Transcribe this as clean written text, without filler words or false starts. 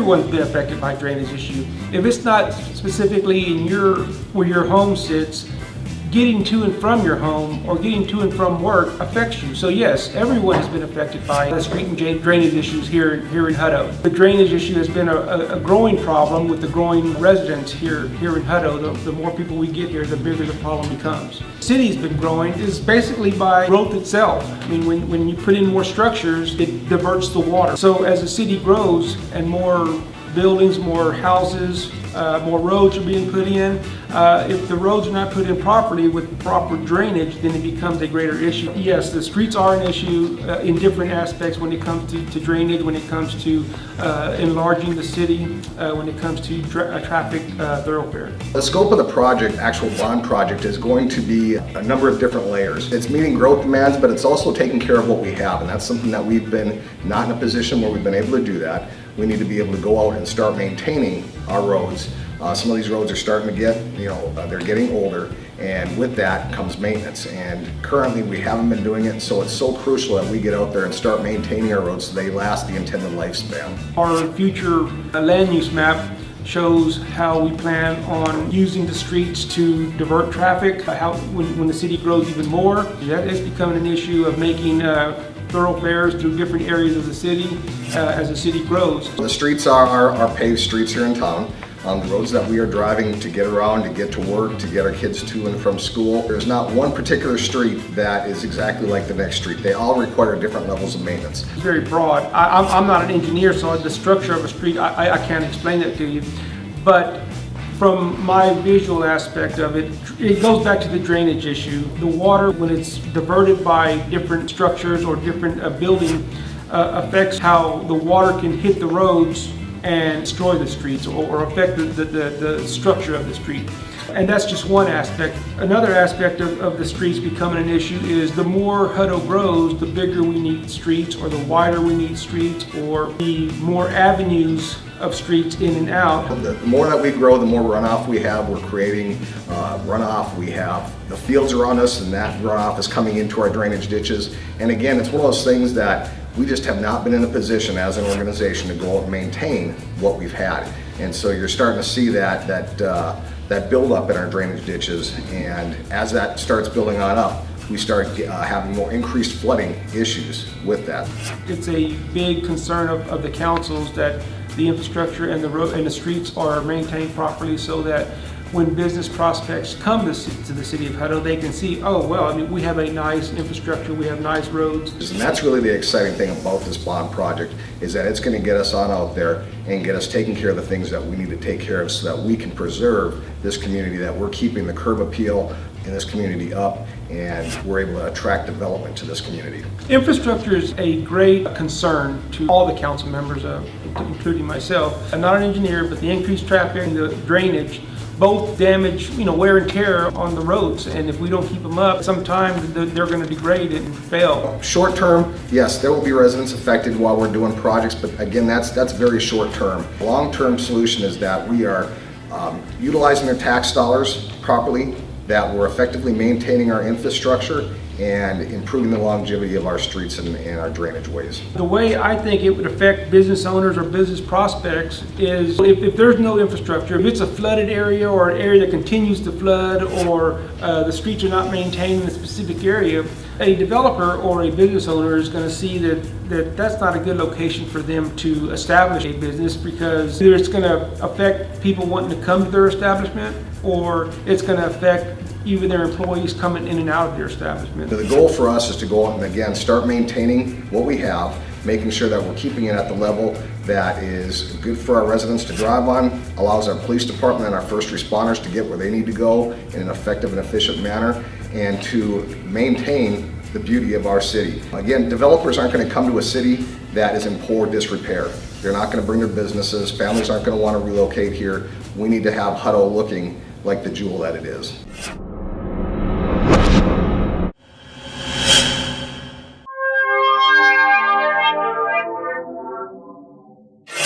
everyone's been affected by drainage issue. If it's not specifically in where your home sits, getting to and from your home or getting to and from work affects you. So yes, everyone has been affected by the street and drainage issues here in Hutto. The drainage issue has been a growing problem with the growing residents here in Hutto. The more people we get here, the bigger the problem becomes. The city's been growing is basically by growth itself. I mean, when you put in more structures, it diverts the water. So as the city grows and more buildings, more houses, more roads are being put in. If the roads are not put in properly with proper drainage, then it becomes a greater issue. Yes, the streets are an issue in different aspects when it comes to drainage, when it comes to enlarging the city, when it comes to traffic thoroughfare. The scope of the project, actual bond project, is going to be a number of different layers. It's meeting growth demands, but it's also taking care of what we have, and that's something that we've been not in a position where we've been able to do that. We need to be able to go out and start maintaining our roads. Some of these roads are starting to get, they're getting older, and with that comes maintenance. And currently we haven't been doing it, so it's so crucial that we get out there and start maintaining our roads so they last the intended lifespan. Our future land use map shows how we plan on using the streets to divert traffic, when the city grows even more. That is becoming an issue of making thoroughfares through different areas of the city as the city grows. The streets are paved streets here in town. The roads that we are driving to get around, to get to work, to get our kids to and from school. There's not one particular street that is exactly like the next street. They all require different levels of maintenance. It's very broad. I'm not an engineer, so the structure of a street, I can't explain that to you. But from my visual aspect of it, it goes back to the drainage issue. The water, when it's diverted by different structures or different building, affects how the water can hit the roads and destroy the streets or affect the structure of the street. And that's just one aspect. Another aspect of the streets becoming an issue is the more Hutto grows, the bigger we need streets, or the wider we need streets, or the more avenues of streets in and out. The more that we grow, the more runoff we have. We're creating runoff. We have the fields around us, and that runoff is coming into our drainage ditches. And again, it's one of those things that we just have not been in a position as an organization to go out and maintain what we've had. And so you're starting to see that build up in our drainage ditches, and as that starts building on up, we start having more increased flooding issues with that. It's a big concern of the councils that the infrastructure and the road and the streets are maintained properly, so that when business prospects come to the city of Hutto, they can see, oh well, I mean, we have a nice infrastructure, we have nice roads. And that's really the exciting thing about this bond project, is that it's going to get us on out there and get us taking care of the things that we need to take care of so that we can preserve this community, that we're keeping the curb appeal in this community up, and we're able to attract development to this community. Infrastructure is a great concern to all the council members, including myself. I'm not an engineer, but the increased traffic and the drainage both damage, wear and tear on the roads, and if we don't keep them up, sometimes they're going to degrade and fail. Short term, yes, there will be residents affected while we're doing projects, but again, that's very short term. Long term solution is that we are utilizing their tax dollars properly, that we're effectively maintaining our infrastructure and improving the longevity of our streets and our drainage ways. The way I think it would affect business owners or business prospects is if there's no infrastructure, if it's a flooded area or an area that continues to flood, or the streets are not maintained in a specific area, a developer or a business owner is going to see that's not a good location for them to establish a business, because either it's going to affect people wanting to come to their establishment, or it's going to affect even their employees coming in and out of their establishment. The goal for us is to go out and again start maintaining what we have, making sure that we're keeping it at the level that is good for our residents to drive on, allows our police department and our first responders to get where they need to go in an effective and efficient manner, and to maintain the beauty of our city. Again, developers aren't going to come to a city that is in poor disrepair. They're not going to bring their businesses. Families aren't going to want to relocate here. We need to have Hutto looking like the jewel that it is.